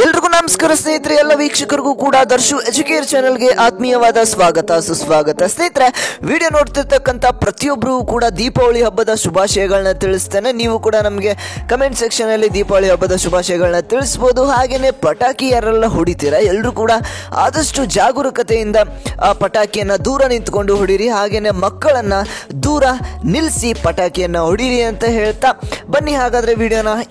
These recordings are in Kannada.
ಎಲ್ರಿಗೂ ನಮಸ್ಕಾರ ಸ್ನೇಹಿತರೆ, ಎಲ್ಲ ವೀಕ್ಷಕರಿಗೂ ಕೂಡ ದರ್ಶು ಎಜುಕೇರ್ ಚಾನೆಲ್ಗೆ ಆತ್ಮೀಯವಾದ ಸ್ವಾಗತ ಸುಸ್ವಾಗತ. ಸ್ನೇಹಿತರೆ, ವಿಡಿಯೋ ನೋಡ್ತಿರ್ತಕ್ಕಂಥ ಪ್ರತಿಯೊಬ್ಬರು ಕೂಡ ದೀಪಾವಳಿ ಹಬ್ಬದ ಶುಭಾಶಯಗಳನ್ನ ತಿಳಿಸ್ತೇನೆ. ನೀವು ಕೂಡ ನಮಗೆ ಕಮೆಂಟ್ ಸೆಕ್ಷನ್ ಅಲ್ಲಿ ದೀಪಾವಳಿ ಹಬ್ಬದ ಶುಭಾಶಯಗಳನ್ನ ತಿಳಿಸ್ಬೋದು. ಹಾಗೇನೆ ಪಟಾಕಿ ಯಾರೆಲ್ಲ ಹೊಡಿತೀರಾ ಎಲ್ಲರೂ ಕೂಡ ಆದಷ್ಟು ಜಾಗರೂಕತೆಯಿಂದ ಆ ಪಟಾಕಿಯನ್ನ ದೂರ ನಿಂತ್ಕೊಂಡು ಹೊಡೀರಿ. ಹಾಗೇನೆ ಮಕ್ಕಳನ್ನ ದೂರ ನಿಲ್ಲಿಸಿ ಪಟಾಕಿಯನ್ನ ಹೊಡೀರಿ ಅಂತ ಹೇಳ್ತಾ ಬನ್ನಿ ಹಾಗಾದ್ರೆ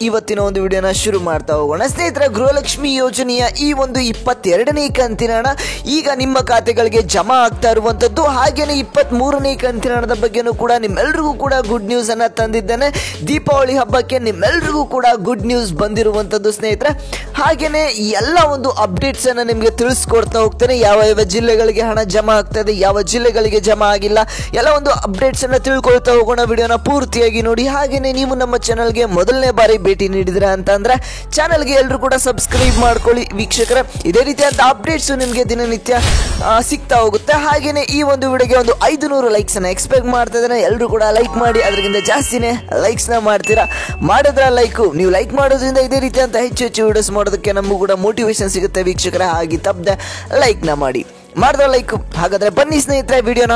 ಇವತ್ತಿನ ಒಂದು ವಿಡಿಯೋನ ಶುರು ಮಾಡ್ತಾ ಹೋಗೋಣ. ಸ್ನೇಹಿತರೆ, ಗೃಹಲಕ್ಷ್ಮಿ ಯೋಜನೆಯ ಈ ಒಂದು 22ನೇ ಕಂತಿನ ಹಣ ಈಗ ನಿಮ್ಮ ಖಾತೆಗಳಿಗೆ ಜಮಾ ಆಗ್ತಾ ಇರುವಂತದ್ದು. ಹಾಗೇನೆ 23ನೇ ಕಂತಿನ ಹಣದ ಬಗ್ಗೆನೂ ಕೂಡ ನಿಮ್ಮೆಲ್ರಿಗೂ ಕೂಡ ಗುಡ್ ನ್ಯೂಸ್ ಅನ್ನ ತಂದಿದ್ದೇನೆ. ದೀಪಾವಳಿ ಹಬ್ಬಕ್ಕೆ ನಿಮ್ಮೆಲ್ರಿಗೂ ಕೂಡ ಗುಡ್ ನ್ಯೂಸ್ ಬಂದಿರುವಂತದ್ದು ಸ್ನೇಹಿತರೆ. ಹಾಗೇನೆ ಎಲ್ಲ ಒಂದು ಅಪ್ಡೇಟ್ಸ್ ಅನ್ನ ನಿಮಗೆ ತಿಳಿಸ್ಕೊಡ್ತಾ ಹೋಗ್ತೇನೆ. ಯಾವ ಯಾವ ಜಿಲ್ಲೆಗಳಿಗೆ ಹಣ ಜಮಾ ಆಗ್ತದೆ, ಯಾವ ಜಿಲ್ಲೆಗಳಿಗೆ ಜಮಾ ಆಗಿಲ್ಲ, ಎಲ್ಲ ಒಂದು ಅಪ್ಡೇಟ್ಸ್ ಅನ್ನ ತಿಳ್ಕೊಳ್ತಾ ಹೋಗೋಣ. ವಿಡಿಯೋನ ಪೂರ್ತಿಯಾಗಿ ನೋಡಿ. ಹಾಗೇನೆ ನೀವು ನಮ್ಮ ಚಾನಲ್ಗೆ ಮೊದಲನೇ ಬಾರಿ ಭೇಟಿ ನೀಡಿದ್ರೆ ಅಂತಂದ್ರೆ ಚಾನಲ್ಗೆ ಎಲ್ಲರೂ ಕೂಡ ಸಬ್ಸ್ಕ್ರೈಬ್ ಮಾಡ್ಕೊಳ್ಳಿ ವೀಕ್ಷಕರೇ. ಇದೇ ರೀತಿಯಾದ ಅಪ್ಡೇಟ್ಸ್ ನಿಮಗೆ ದಿನನಿತ್ಯ ಸಿಗ್ತಾ ಹೋಗುತ್ತೆ. ಹಾಗೇನೆ ಈ ಒಂದು ವಿಡಿಯೋಗೆ ಒಂದು 500 ಲೈಕ್ಸ್ ಅನ್ನ ಎಕ್ಸ್ಪೆಕ್ಟ್ ಮಾಡ್ತಾ ಇದ್ದೇನೆ. ಎಲ್ಲರೂ ಕೂಡ ಲೈಕ್ ಮಾಡಿ, ಅದಕ್ಕಿಂತ ಜಾಸ್ತಿನೇ ಲೈಕ್ಸ್ ನ ಮಾಡ್ತೀರಾ. ಮಾಡಿದ್ರೆ ನೀವು ಲೈಕ್ ಮಾಡೋದ್ರಿಂದ ಇದೇ ರೀತಿಯಂತ ಹೆಚ್ಚು ವಿಡಿಯೋಸ್ ಮಾಡೋದಕ್ಕೆ ನಮಗೂ ಕೂಡ ಮೋಟಿವೇಶನ್ ಸಿಗುತ್ತೆ ವೀಕ್ಷಕರೇ. ಹಾಗೆ ತಪ್ಪದೆ ಲೈಕ್ ನ ಮಾಡಿ. ಮಾಡಿದ್ರೆ ಲೈಕ್. ಹಾಗಾದ್ರೆ ಬನ್ನಿ ಸ್ನೇಹಿತರೆ, ವಿಡಿಯೋನ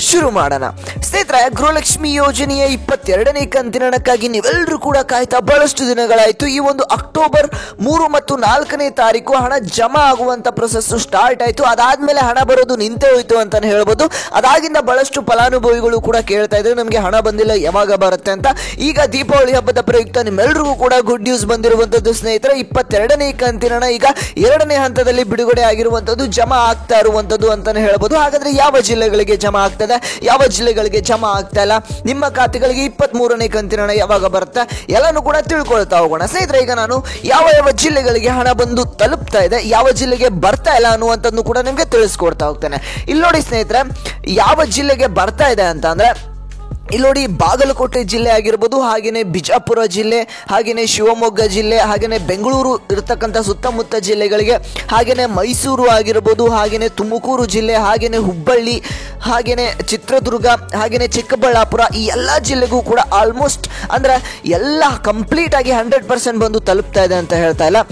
ಶುರು ಮಾಡೋಣ. ಸ್ನೇಹಿತರೆ, ಗೃಹಲಕ್ಷ್ಮಿ ಯೋಜನೆಯ 22ನೇ ಕಂತಿನ ಹಣಕ್ಕಾಗಿ ನೀವೆಲ್ಲರೂ ಕೂಡ ಕಾಯ್ತಾ ಬಹಳಷ್ಟು ದಿನಗಳಾಯಿತು. ಈ ಒಂದು ಅಕ್ಟೋಬರ್ 3 ಮತ್ತು 4ನೇ ತಾರೀಕು ಹಣ ಜಮಾ ಆಗುವಂತ ಪ್ರೊಸೆಸ್ ಸ್ಟಾರ್ಟ್ ಆಯಿತು. ಅದಾದ್ಮೇಲೆ ಹಣ ಬರೋದು ನಿಂತೇ ಹೋಯ್ತು ಅಂತಾನೆ ಹೇಳ್ಬೋದು. ಅದಾಗಿಂದ ಬಹಳಷ್ಟು ಫಲಾನುಭವಿಗಳು ಕೂಡ ಕೇಳ್ತಾ ಇದ್ರು, ನಮಗೆ ಹಣ ಬಂದಿಲ್ಲ, ಯಾವಾಗ ಬರುತ್ತೆ ಅಂತ. ಈಗ ದೀಪಾವಳಿ ಹಬ್ಬದ ಪ್ರಯುಕ್ತ ನಿಮ್ಮೆಲ್ಲರಿಗೂ ಕೂಡ ಗುಡ್ ನ್ಯೂಸ್ ಬಂದಿರುವಂತದ್ದು ಸ್ನೇಹಿತರೆ. 22ನೇ ಕಂತಿನ ಹಣ ಈಗ 2ನೇ ಹಂತದಲ್ಲಿ ಬಿಡುಗಡೆ ಆಗಿರುವಂತದ್ದು, ಜಮಾ ಆಗ್ತಾ ಇರುವಂತದ್ದು ಅಂತಾನೆ ಹೇಳ್ಬೋದು. ಹಾಗಾದ್ರೆ ಯಾವ ಜಿಲ್ಲೆಗಳಿಗೆ ಜಮಾ ಆಗ್ತದೆ, ಯಾವ ಜಿಲ್ಲೆಗಳಿಗೆ ಜಮಾ ಆಗ್ತಾ ಇಲ್ಲ, ನಿಮ್ಮ ಖಾತೆಗಳಿಗೆ 23ನೇ ಕಂತಿನ ಹಣ ಯಾವಾಗ ಬರುತ್ತೆ ಎಲ್ಲಾನು ಕೂಡ ತಿಳ್ಕೊಳ್ತಾ ಹೋಗೋಣ. ಸ್ನೇಹಿತರೆ, ಈಗ ನಾನು ಯಾವ ಯಾವ ಜಿಲ್ಲೆಗಳಿಗೆ ಹಣ ಬಂದು ತಲುಪ್ತಾ ಇದೆ, ಯಾವ ಜಿಲ್ಲೆಗೆ ಬರ್ತಾ ಇಲ್ಲ ಅನ್ನುವಂಥದ್ದು ಕೂಡ ನಿಮಗೆ ತಿಳಿಸ್ಕೊಡ್ತಾ ಹೋಗ್ತೇನೆ. ಇಲ್ಲಿ ನೋಡಿ ಸ್ನೇಹಿತರೆ, ಯಾವ ಜಿಲ್ಲೆಗೆ ಬರ್ತಾ ಇದೆ ಅಂತ ಅಂದ್ರೆ ಇಲ್ಲಿ ನೋಡಿ, ಬಾಗಲಕೋಟೆ ಜಿಲ್ಲೆ ಆಗಿರ್ಬೋದು, ಹಾಗೇನೆ ಬಿಜಾಪುರ ಜಿಲ್ಲೆ, ಹಾಗೇನೆ ಶಿವಮೊಗ್ಗ ಜಿಲ್ಲೆ, ಹಾಗೇನೆ ಬೆಂಗಳೂರು ಇರತಕ್ಕಂಥ ಸುತ್ತಮುತ್ತ ಜಿಲ್ಲೆಗಳಿಗೆ, ಹಾಗೇನೆ ಮೈಸೂರು ಆಗಿರ್ಬೋದು, ಹಾಗೇನೆ ತುಮಕೂರು ಜಿಲ್ಲೆ, ಹಾಗೇನೆ ಹುಬ್ಬಳ್ಳಿ, ಹಾಗೇನೆ ಚಿತ್ರದುರ್ಗ, ಹಾಗೇನೆ ಚಿಕ್ಕಬಳ್ಳಾಪುರ, ಈ ಎಲ್ಲ ಜಿಲ್ಲೆಗೂ ಕೂಡ ಆಲ್ಮೋಸ್ಟ್ ಅಂದ್ರೆ ಎಲ್ಲ ಕಂಪ್ಲೀಟ್ ಆಗಿ 100% ಬಂದು ತಲುಪ್ತಾ ಇದೆ ಅಂತ ಹೇಳ್ತಾ ಇಲ್ಲ.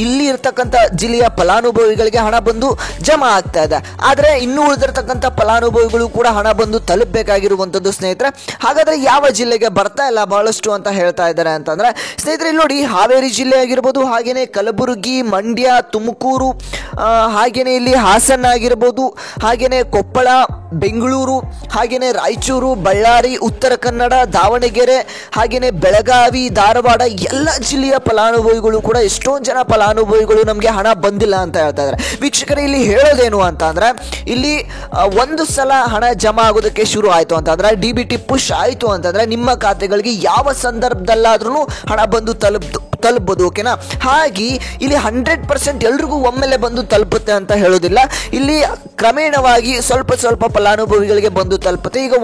ಇಲ್ಲಿ ಇರ್ತಕ್ಕಂಥ ಜಿಲ್ಲೆಯ ಫಲಾನುಭವಿಗಳಿಗೆ ಹಣ ಬಂದು ಜಮಾ ಆಗ್ತಾ ಇದೆ. ಆದ್ರೆ ಇನ್ನೂ ಉಳಿದಿರ್ತಕ್ಕಂಥ ಫಲಾನುಭವಿಗಳು ಕೂಡ ಹಣ ಬಂದು ತಲುಪಬೇಕಾಗಿರುವಂತದ್ದು ಸ್ನೇಹಿತರೆ. ಹಾಗಾದ್ರೆ ಯಾವ ಜಿಲ್ಲೆಗೆ ಬರ್ತಾ ಇಲ್ಲ ಬಹಳಷ್ಟು ಅಂತ ಹೇಳ್ತಾ ಇದ್ದಾರೆ ಅಂತಂದ್ರೆ ಸ್ನೇಹಿತರೆ, ಇಲ್ಲಿ ನೋಡಿ, ಹಾವೇರಿ ಜಿಲ್ಲೆ ಆಗಿರ್ಬೋದು, ಹಾಗೇನೆ ಕಲಬುರಗಿ, ಮಂಡ್ಯ, ತುಮಕೂರು, ಹಾಗೇನೆ ಇಲ್ಲಿ ಹಾಸನ ಆಗಿರ್ಬೋದು, ಹಾಗೇನೆ ಕೊಪ್ಪಳ, ಬೆಂಗಳೂರು, ಹಾಗೇನೆ ರಾಯಚೂರು, ಬಳ್ಳಾರಿ, ಉತ್ತರ ಕನ್ನಡ, ದಾವಣಗೆರೆ, ಹಾಗೇನೆ ಬೆಳಗಾವಿ, ಧಾರವಾಡ, ಎಲ್ಲ ಜಿಲ್ಲೆಯ ಫಲಾನುಭವಿಗಳು ಕೂಡ ಎಷ್ಟೊಂದು ಜನ ಫಲಾನುಭವಿಗಳು ನಮಗೆ ಹಣ ಬಂದಿಲ್ಲ ಅಂತ ಹೇಳ್ತಾ ಇದ್ದಾರೆ. ವೀಕ್ಷಕರೇ, ಇಲ್ಲಿ ಹೇಳೋದೇನು ಅಂತ ಅಂದ್ರೆ ಇಲ್ಲಿ ಒಂದು ಸಲ ಹಣ ಜಮಾ ಆಗೋದಕ್ಕೆ ಶುರು ಆಯ್ತು ಅಂತಂದ್ರೆ, DBT ಪುಷ್ ಆಯಿತು ಅಂತಂದ್ರೆ ನಿಮ್ಮ ಖಾತೆಗಳಿಗೆ ಯಾವ ಸಂದರ್ಭದಲ್ಲಾದ್ರೂ ಹಣ ಬಂದು ತಲುಪಬಹುದು. ಓಕೆನಾ? ಹಾಗೆ ಇಲ್ಲಿ 100% ಎಲ್ರಿಗೂ ಒಮ್ಮೆಲೆ ಬಂದು ತಲುಪುತ್ತೆ ಅಂತ ಹೇಳೋದಿಲ್ಲ. ಇಲ್ಲಿ ಕ್ರಮೇಣವಾಗಿ ಸ್ವಲ್ಪ ಸ್ವಲ್ಪ ಫಲಾನುಭವಿಗಳಿಗೆ ಬಂದು ತಲುಪುತ್ತೆ. ಈಗ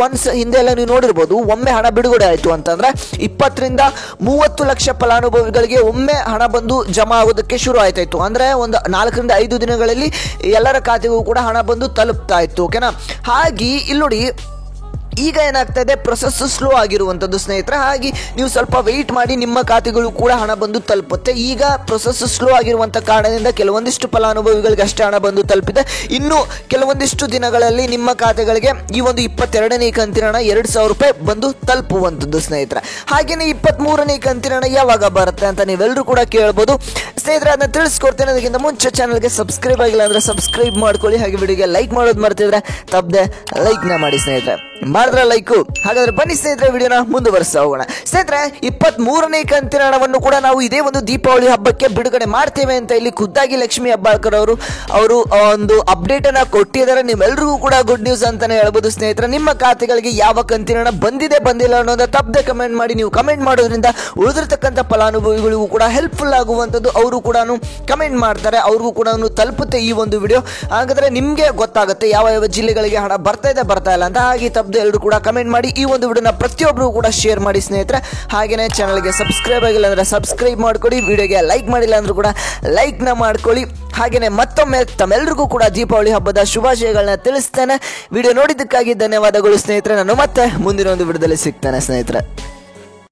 ಹಿಂದೆ ಎಲ್ಲ ನೀವು ನೋಡಿರ್ಬೋದು, ಒಮ್ಮೆ ಹಣ ಬಿಡುಗಡೆ ಆಯಿತು ಅಂತಂದ್ರೆ 20 ರಿಂದ 30 ಲಕ್ಷ ಫಲಾನುಭವಿಗಳಿಗೆ ಒಮ್ಮೆ ಹಣ ಬಂದು ಜಮಾ ಆಗೋದಕ್ಕೆ ಶುರು ಆಯ್ತಾಯಿತ್ತು. ಅಂದ್ರೆ ಒಂದು 4 ರಿಂದ 5 ದಿನಗಳಲ್ಲಿ ಎಲ್ಲರ ಖಾತೆಗೂ ಕೂಡ ಹಣ ಬಂದು ತಲುಪ್ತಾ ಇತ್ತು. ಓಕೆನಾ? ಹಾಗೆ ಇಲ್ಲಿ ನೋಡಿ, ಈಗ ಏನಾಗ್ತಾ ಇದೆ, ಪ್ರೊಸೆಸ್ ಸ್ಲೋ ಆಗಿರುವಂಥದ್ದು ಸ್ನೇಹಿತರೆ. ಹಾಗೆ ನೀವು ಸ್ವಲ್ಪ ವೆಯ್ಟ್ ಮಾಡಿ, ನಿಮ್ಮ ಖಾತೆಗಳು ಕೂಡ ಹಣ ಬಂದು ತಲುಪುತ್ತೆ. ಈಗ ಪ್ರೊಸೆಸ್ ಸ್ಲೋ ಆಗಿರುವಂಥ ಕಾರಣದಿಂದ ಕೆಲವೊಂದಿಷ್ಟು ಫಲಾನುಭವಿಗಳಿಗೆ ಅಷ್ಟೇ ಹಣ ಬಂದು ತಲುಪಿದೆ. ಇನ್ನು ಕೆಲವೊಂದಿಷ್ಟು ದಿನಗಳಲ್ಲಿ ನಿಮ್ಮ ಖಾತೆಗಳಿಗೆ ಈ ಒಂದು 22ನೇ ಕಂತಿನ ಹಣ 2,000 ರೂಪಾಯಿ ಬಂದು ತಲುಪುವಂಥದ್ದು ಸ್ನೇಹಿತರೆ. ಹಾಗೇನೆ 23ನೇ ಕಂತಿನ ಹಣ ಯಾವಾಗ ಬರುತ್ತೆ ಅಂತ ನೀವೆಲ್ಲರೂ ಕೂಡ ಕೇಳ್ಬೋದು ಸ್ನೇಹಿತರೆ. ಅದನ್ನ ತಿಳಿಸ್ಕೊಡ್ತೇನೆ. ಅದಕ್ಕಿಂತ ಮುಂಚೆ ಚಾನಲ್ಗೆ ಸಬ್ಸ್ಕ್ರೈಬ್ ಆಗಿಲ್ಲ ಅಂದ್ರೆ ಸಬ್ಸ್ಕ್ರೈಬ್ ಮಾಡ್ಕೊಳ್ಳಿ. ಹಾಗೆ ವಿಡಿಯೋಗೆ ಲೈಕ್ ಮಾಡೋದು ಮರ್ತಿದ್ರೆ ತಪ್ಪದೆ ಲೈಕ್ ನ ಮಾಡಿ ಸ್ನೇಹಿತರೆ. ಮಾಡಿದ್ರೆ ಲೈಕು. ಹಾಗಾದ್ರೆ ಬನ್ನಿ ಸ್ನೇಹಿತರೆ, ವಿಡಿಯೋನ ಮುಂದುವರಿಸ್ತಾ ಹೋಗೋಣ. ಸ್ನೇಹಿತರೆ, 23ನೇ ಕಂತಿನ ಹಣವನ್ನು ಕೂಡ ನಾವು ಇದೇ ಒಂದು ದೀಪಾವಳಿ ಹಬ್ಬಕ್ಕೆ ಬಿಡುಗಡೆ ಮಾಡ್ತೇವೆ ಅಂತ ಇಲ್ಲಿ ಖುದ್ದಾಗಿ ಲಕ್ಷ್ಮೀ ಹೆಬ್ಬಾಳ್ಕರ್ ಅವರು ಒಂದು ಅಪ್ಡೇಟ್ ಅನ್ನ ಕೊಟ್ಟಿದ್ದಾರೆ. ನಿಮ್ಮೆಲ್ಲರಿಗೂ ಕೂಡ ಗುಡ್ ನ್ಯೂಸ್ ಅಂತಾನೆ ಹೇಳ್ಬೋದು ಸ್ನೇಹಿತರೆ. ನಿಮ್ಮ ಖಾತೆಗಳಿಗೆ ಯಾವ ಕಂತಿನ ಹಣ ಬಂದಿಲ್ಲ ಅನ್ನೋದ ತಪ್ಪದೆ ಕಮೆಂಟ್ ಮಾಡಿ. ನೀವು ಕಮೆಂಟ್ ಮಾಡೋದ್ರಿಂದ ಉಳಿದಿರ್ತಕ್ಕಂಥ ಫಲಾನುಭವಿಗಳಿಗೂ ಕೂಡ ಹೆಲ್ಪ್ಫುಲ್ ಆಗುವಂಥದ್ದು. ಅವರು ಕೂಡ ಕಮೆಂಟ್ ಮಾಡ್ತಾರೆ, ಅವ್ರಿಗೂ ಕೂಡ ತಲುಪುತ್ತೆ ಈ ಒಂದು ವಿಡಿಯೋ. ಹಾಗಾದ್ರೆ ನಿಮ್ಗೆ ಗೊತ್ತಾಗುತ್ತೆ ಯಾವ ಯಾವ ಜಿಲ್ಲೆಗಳಿಗೆ ಹಣ ಬರ್ತಾ ಇಲ್ಲ ಅಂತ. ಹಾಗೆ ಎಲ್ಲರೂ ಕೂಡ ಕಮೆಂಟ್ ಮಾಡಿ. ಈ ಒಂದು ವಿಡಿಯೋನ ಪ್ರತಿಯೊಬ್ಬರು ಕೂಡ ಶೇರ್ ಮಾಡಿ ಸ್ನೇಹಿತರೆ. ಹಾಗೇನೆ ಚಾನಲ್ಗೆ ಸಬ್ಸ್ಕ್ರೈಬ್ ಆಗಿಲ್ಲ ಅಂದ್ರೆ ಸಬ್ಸ್ಕ್ರೈಬ್ ಮಾಡ್ಕೊಳ್ಳಿ. ವಿಡಿಯೋಗೆ ಲೈಕ್ ಮಾಡಿಲ್ಲ ಅಂದ್ರೂ ಕೂಡ ಲೈಕ್ ನ ಮಾಡ್ಕೊಳ್ಳಿ. ಹಾಗೇನೆ ಮತ್ತೊಮ್ಮೆ ತಮ್ಮೆಲ್ಲರಿಗೂ ಕೂಡ ದೀಪಾವಳಿ ಹಬ್ಬದ ಶುಭಾಶಯಗಳನ್ನ ತಿಳಿಸ್ತೇನೆ. ವಿಡಿಯೋ ನೋಡಿದ್ದಕ್ಕಾಗಿ ಧನ್ಯವಾದಗಳು ಸ್ನೇಹಿತರೆ. ನಾನು ಮತ್ತೆ ಮುಂದಿನ ಒಂದು ವಿಡಿಯೋದಲ್ಲಿ ಸಿಗ್ತೇನೆ ಸ್ನೇಹಿತರೆ.